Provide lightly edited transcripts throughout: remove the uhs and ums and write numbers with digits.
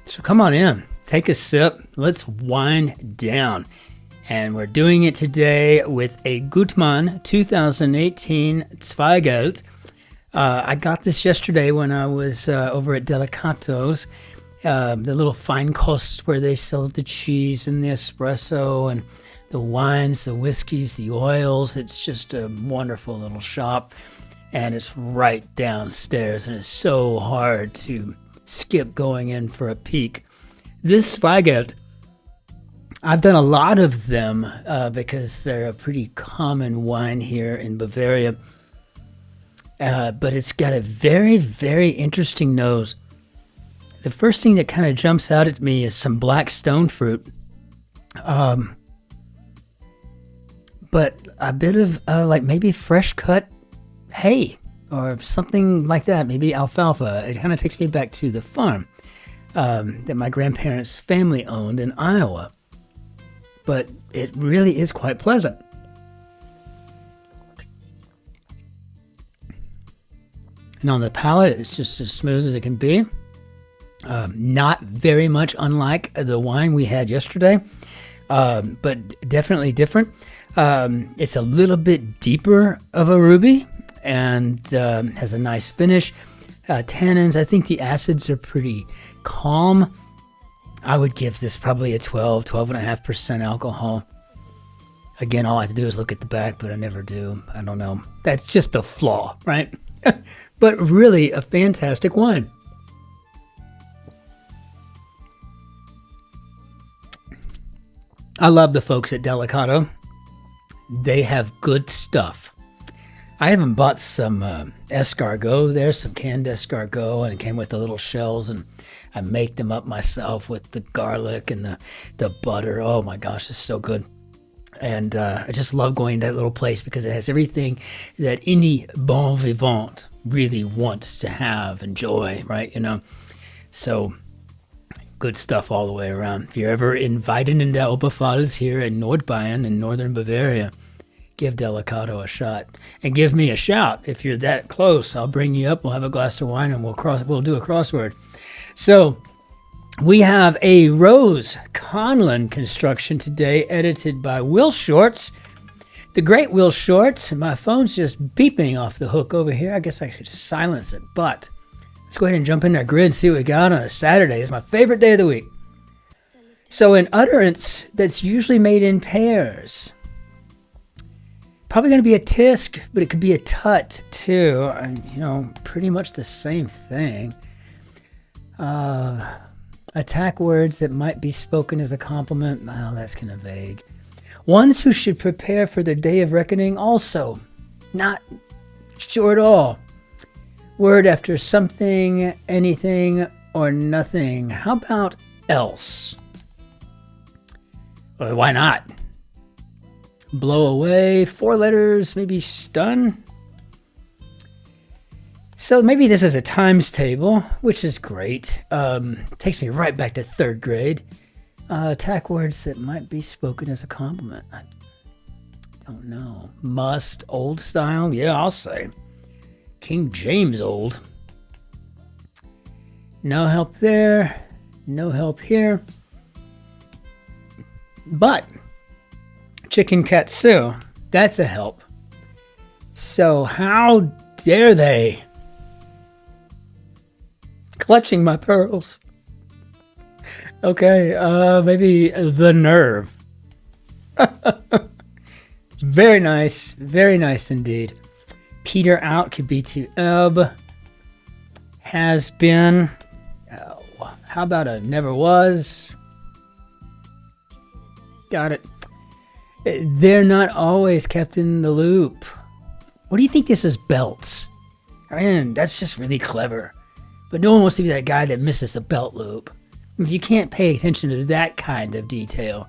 So come on in, take a sip, let's wind down. And we're doing it today with a Gutmann 2018 Zweigelt. I got this yesterday when I was over at Delicatos, the little fine cost where they sold the cheese and the espresso and the wines, the whiskeys, the oils. It's just a wonderful little shop, and it's right downstairs, and it's so hard to skip going in for a peek. This Zweigelt, I've done a lot of them because they're a pretty common wine here in Bavaria, but it's got a very, very interesting nose. The first thing that kind of jumps out at me is some black stone fruit, but a bit of like maybe fresh cut hay or something like that, maybe alfalfa. It kind of takes me back to the farm that my grandparents' family owned in Iowa. But it really is quite pleasant. And on the palate, it's just as smooth as it can be. Not very much unlike the wine we had yesterday, but definitely different. It's a little bit deeper of a ruby and has a nice finish. Tannins, I think the acids are pretty calm. I would give this probably a 12.5% alcohol. Again, all I have to do is look at the back, but I never do. I don't know. That's just a flaw, right? But really a fantastic wine. I love the folks at Delicato. They have good stuff. I haven't bought some escargot there, some canned escargot, and it came with the little shells, and I make them up myself with the garlic and the butter. Oh my gosh, it's so good. And I just love going to that little place because it has everything that any bon vivant really wants to have, enjoy, right? You know, so good stuff all the way around. If you're ever invited into Oberpfalz here in Nordbayern in northern Bavaria, give Delicato a shot and give me a shout. If you're that close, I'll bring you up. We'll have a glass of wine and we'll do a crossword. So we have a Rose Conlon construction today, edited by Will Shorts, the great Will Shorts. My phone's just beeping off the hook over here. I guess I should just silence it, but let's go ahead and jump in our grid and see what we got on a Saturday. It's my favorite day of the week. So an utterance that's usually made in pairs. Probably going to be a tisk, but it could be a tut too. And, you know, pretty much the same thing. Attack words that might be spoken as a compliment. Well, that's kind of vague. Ones who should prepare for their day of reckoning. Also, not sure at all. Word after something, anything, or nothing. How about else? Well, why not? Blow away, 4 letters, maybe stun. So maybe this is a times table, which is great. Takes me right back to 3rd grade. Attack words that might be spoken as a compliment. I don't know. Must, old style, yeah, I'll say. King James old. No help there, no help here. But chicken katsu, that's a help. So how dare they? Clutching my pearls. Okay, maybe the nerve. Very nice indeed. Peter out could be to ebb. Has been. Oh, how about a never was? Got it. They're not always kept in the loop. What do you think this is, belts? Man, that's just really clever. But no one wants to be that guy that misses the belt loop. If you can't pay attention to that kind of detail,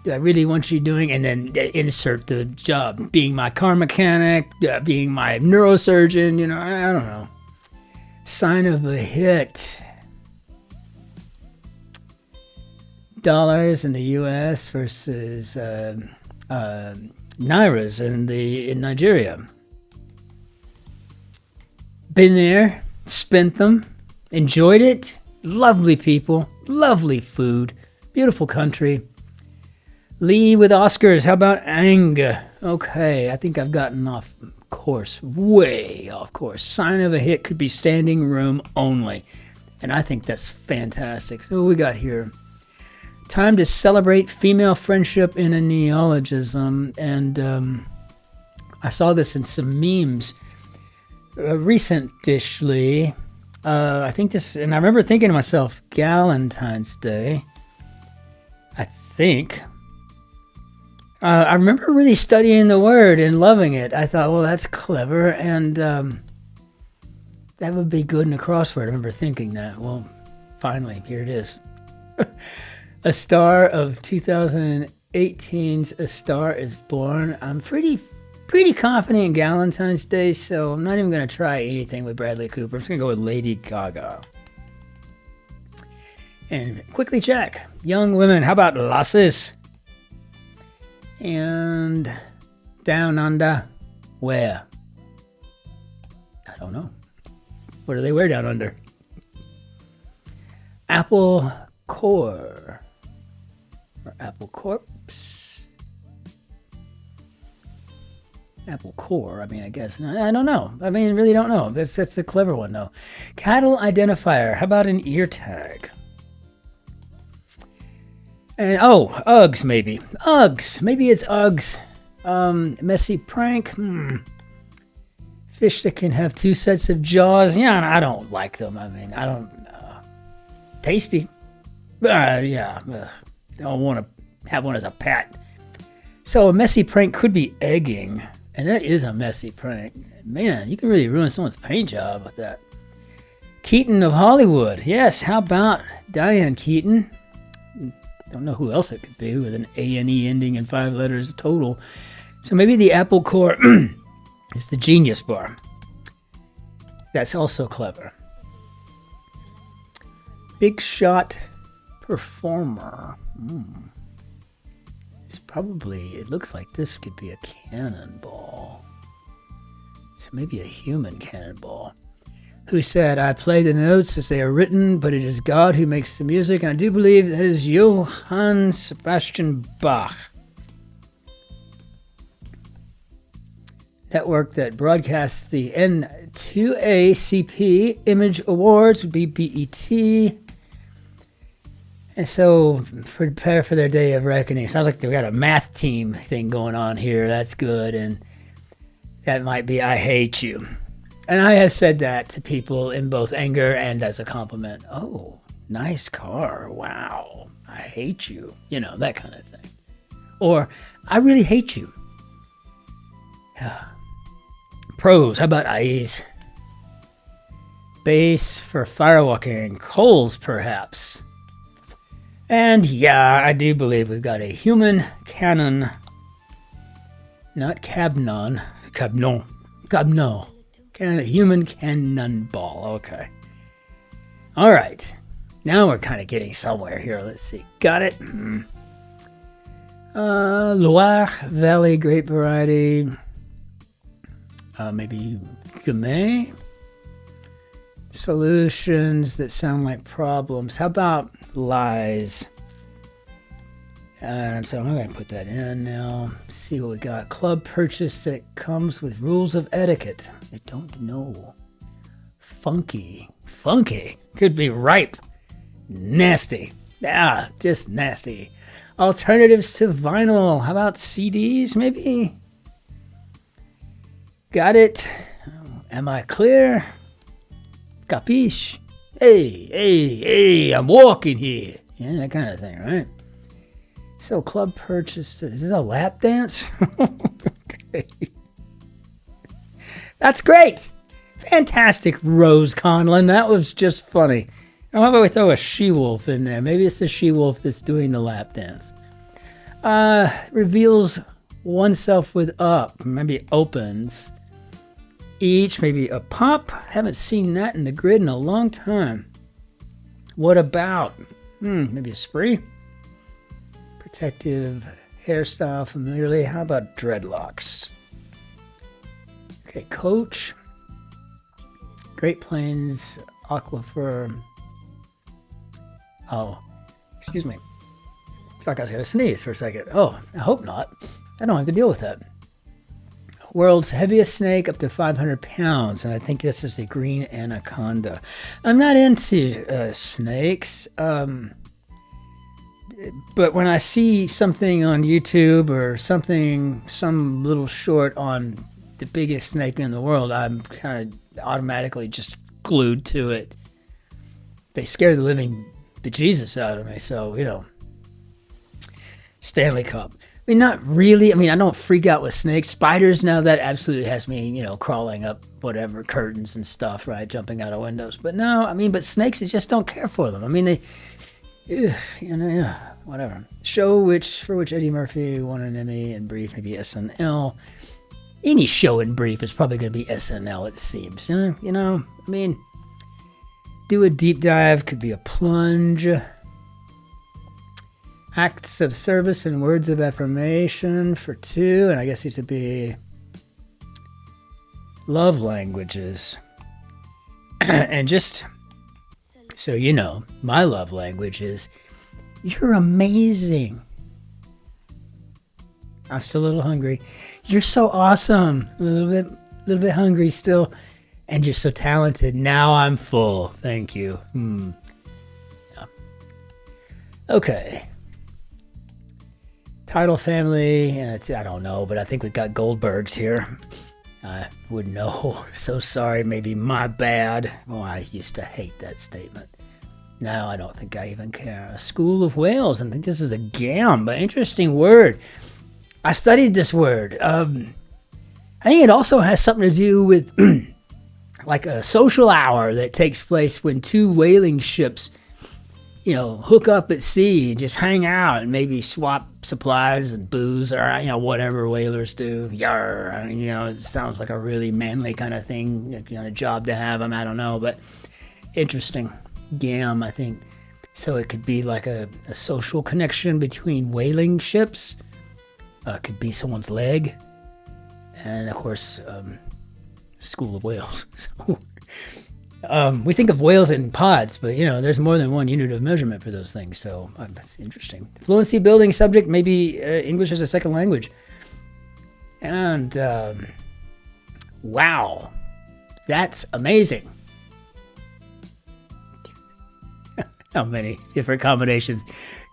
do I really want you doing? And then insert the job. Being my car mechanic, being my neurosurgeon, you know, I don't know. Sign of a hit. Dollars in the U.S. versus Nairas in Nigeria. Been there, spent them, enjoyed it. Lovely people, lovely food, beautiful country. Lee with Oscars. How about anger? Okay, I think I've gotten off course, way off course. Sign of a hit could be standing room only. And I think that's fantastic. So what we got here? Time to celebrate female friendship in a neologism. And I saw this in some memes recently. I think this, and I remember thinking to myself, Galentine's Day, I think. I remember really studying the word and loving it. I thought, well, that's clever, and that would be good in a crossword. I remember thinking that. Well, finally, here it is. A star of 2018's A Star is Born. I'm pretty confident in Galentine's Day, so I'm not even going to try anything with Bradley Cooper. I'm just going to go with Lady Gaga. And quickly check. Young women, how about lasses? And down under, where? I don't know. What do they wear down under? Apple core. Or apple corpse. Apple core, I mean, I guess. I don't know. I mean, really don't know. That's a clever one, though. Cattle identifier. How about an ear tag? And, Uggs, maybe. Uggs. Maybe it's Uggs. Messy prank. Fish that can have two sets of jaws. Yeah, I don't like them. I mean, I don't... tasty. Yeah. I don't want to have one as a pet. So a messy prank could be egging. And that is a messy prank. Man, you can really ruin someone's paint job with that. Keaton of Hollywood. Yes, how about Diane Keaton? Don't know who else it could be with an A-N-E ending in 5 letters total. So maybe the apple core is the genius bar. That's also clever. Big shot performer. It's probably, it looks like this could be a cannonball. So maybe a human cannonball. Who said, I play the notes as they are written, but it is God who makes the music, and I do believe that is Johann Sebastian Bach. Network that broadcasts the N2ACP Image Awards would be BET. And so, prepare for their day of reckoning. Sounds like they've got a math team thing going on here. That's good, and that might be I hate you. And I have said that to people in both anger and as a compliment. Oh, nice car. Wow. I hate you. You know, that kind of thing. Or, I really hate you. Yeah. Pros, how about eyes? Base for firewalking. Coals, perhaps. And yeah, I do believe we've got a human cannon. Not cabnon. Cabnon. A human cannonball. Okay. All right. Now we're kind of getting somewhere here. Let's see. Got it. Loire Valley grape variety. Maybe Gamay. Solutions that sound like problems. How about lies? And so I'm going to put that in now. See what we got. Club purchase that comes with rules of etiquette. I don't know. Funky. Could be ripe. Nasty. Just nasty. Alternatives to vinyl. How about CDs, maybe? Got it. Am I clear? Capiche? Hey, I'm walking here. Yeah, that kind of thing, right? So club purchase, is this a lap dance? Okay. That's great. Fantastic, Rose Conlon. That was just funny. How about we throw a she-wolf in there? Maybe it's the she-wolf that's doing the lap dance. Reveals oneself with up. Maybe opens. Each, maybe a pop. Haven't seen that in the grid in a long time. What about? Maybe a spree. Protective hairstyle familiarly. How about dreadlocks? Okay, coach. Great Plains Aquifer. Oh, excuse me. I thought I was going to sneeze for a second. Oh, I hope not. I don't have to deal with that. World's heaviest snake, up to 500 pounds. And I think this is the green anaconda. I'm not into snakes. But when I see something on YouTube or some little short on the biggest snake in the world, I'm kind of automatically just glued to it. They scare the living bejesus out of me. So, you know, Stanley Cup. I mean, not really. I mean, I don't freak out with snakes. Spiders, now that absolutely has me, you know, crawling up whatever curtains and stuff, right? Jumping out of windows. But no, I mean, but snakes, I just don't care for them. I mean, you know, yeah, whatever. Show for which Eddie Murphy won an Emmy in brief, maybe SNL. Any show in brief is probably going to be SNL, it seems. You know, I mean, do a deep dive, could be a plunge. Acts of service and words of affirmation for 2, and I guess these would be love languages. And just so you know, my love language is, you're amazing. I'm still a little hungry. You're so awesome. A little bit hungry still, and you're so talented. Now I'm full. Thank you. Yeah. Okay. Title family, and I don't know, but I think we've got Goldbergs here. I would know. So sorry, maybe my bad. Oh, I used to hate that statement. Now I don't think I even care. A School of Whales. I think this is a gamba. Interesting word. I studied this word. I think it also has something to do with like a social hour that takes place when 2 whaling ships, you know, hook up at sea and just hang out and maybe swap supplies and booze, or, you know, whatever whalers do. Yarr, you know, it sounds like a really manly kind of thing, you know, a job to have. I don't know, but interesting. Gam, I think. So it could be like a social connection between whaling ships. Could be someone's leg. And of course, School of Whales. So, we think of whales in pods, but, you know, there's more than one unit of measurement for those things. So that's interesting. Fluency building subject, maybe English as a second language. And wow, that's amazing. How many different combinations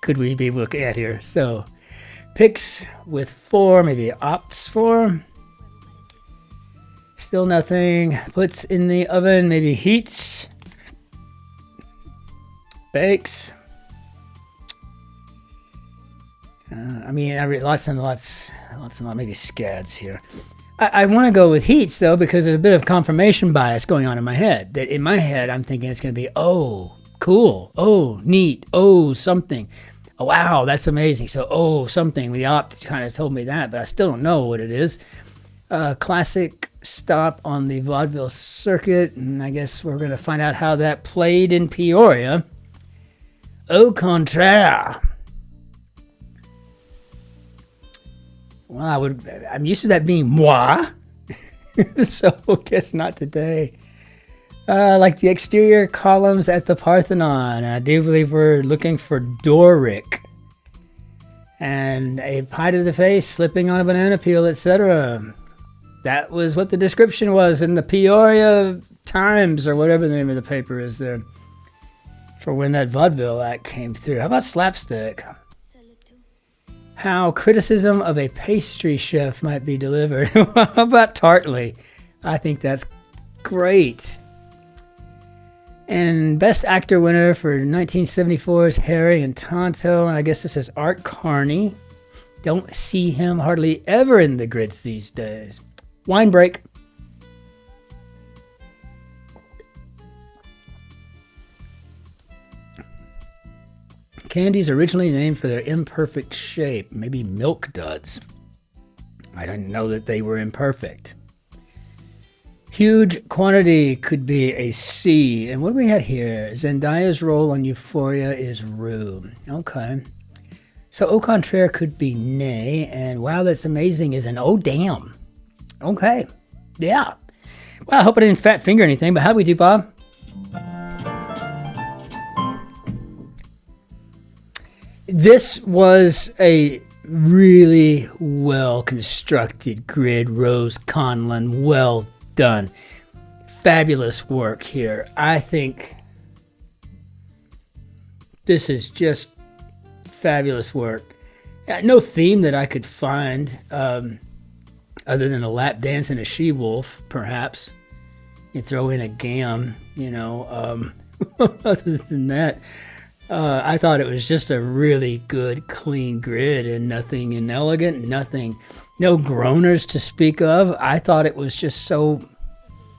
could we be looking at here? So picks with 4, maybe ops 4. Still nothing. Puts in the oven, maybe heats. Bakes. I mean, I read lots and lots, maybe scads here. I want to go with heats, though, because there's a bit of confirmation bias going on in my head. That in my head, I'm thinking it's going to be, oh, cool. Oh, neat. Oh, something. Oh, wow, that's amazing. So, oh, something. The opt kind of told me that, but I still don't know what it is. Classic stop on the vaudeville circuit, and I guess we're going to find out how that played in Peoria. Au contraire. Well, I'm used to that being moi, so I guess not today. Like the exterior columns at the Parthenon, and I do believe we're looking for Doric. And a pie to the face, slipping on a banana peel, etc. That was what the description was in the Peoria Times, or whatever the name of the paper is there, for when that vaudeville act came through. How about slapstick? How criticism of a pastry chef might be delivered. How about tartly? I think that's great. And Best Actor winner for 1974 is Harry and Tonto, and I guess this is Art Carney. Don't see him hardly ever in the grits these days. Wine break. Candies originally named for their imperfect shape, maybe Milk Duds. I didn't know that they were imperfect. Huge quantity could be a C. And what do we had here? Zendaya's role on Euphoria is Rue. Okay. So au contraire could be nay, and wow, that's amazing is an oh damn. Okay. Yeah. Well, I hope I didn't fat finger anything, but how'd we do, Bob? This was a really well-constructed grid, Rose Conlon. Well done. Fabulous work here. I think this is just fabulous work. No theme that I could find other than a lap dance and a she-wolf, perhaps. You throw in a gam, you know. Other than that, I thought it was just a really good, clean grid and nothing inelegant, no groaners to speak of. I thought it was just so,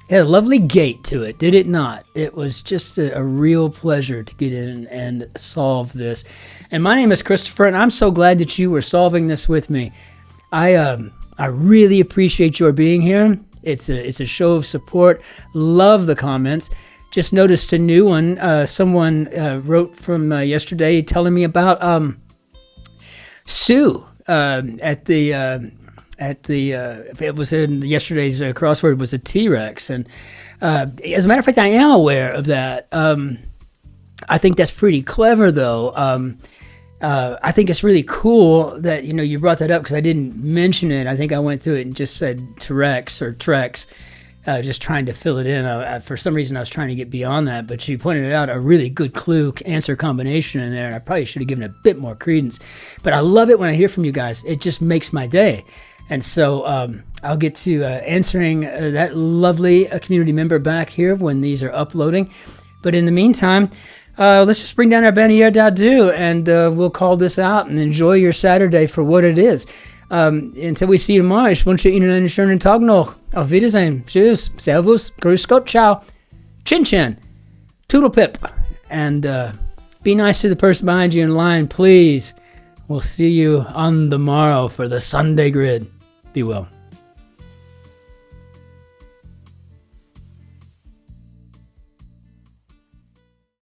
it had a lovely gait to it, did it not? It was just a real pleasure to get in and solve this. And my name is Christopher, and I'm so glad that you were solving this with me. I really appreciate your being here. It's a show of support. Love the comments. Just noticed a new one. Someone wrote from yesterday telling me about Sue at the it was in yesterday's crossword was a T-Rex, and as a matter of fact, I am aware of that. I think that's pretty clever, though. I think it's really cool that you brought that up because I didn't mention it. I think I went through it and just said T-Rex or Trex. Just trying to fill it in. For some reason, I was trying to get beyond that, but you pointed out a really good clue answer combination in there, and I probably should have given it a bit more credence. But I love it when I hear from you guys. It just makes my day. And so I'll get to answering that lovely community member back here when these are uploading. But in the meantime, let's just bring down our Bannière d'Adieu, and we'll call this out and enjoy your Saturday for what it is. Until we see you tomorrow, ich wünsche Ihnen einen schönen Tag noch. Auf Wiedersehen. Tschüss. Servus. Grüß Gott. Ciao. Cin-Cin. Toodle pip. And be nice to the person behind you in line, please. We'll see you on the morrow for the Sunday grid. Be well.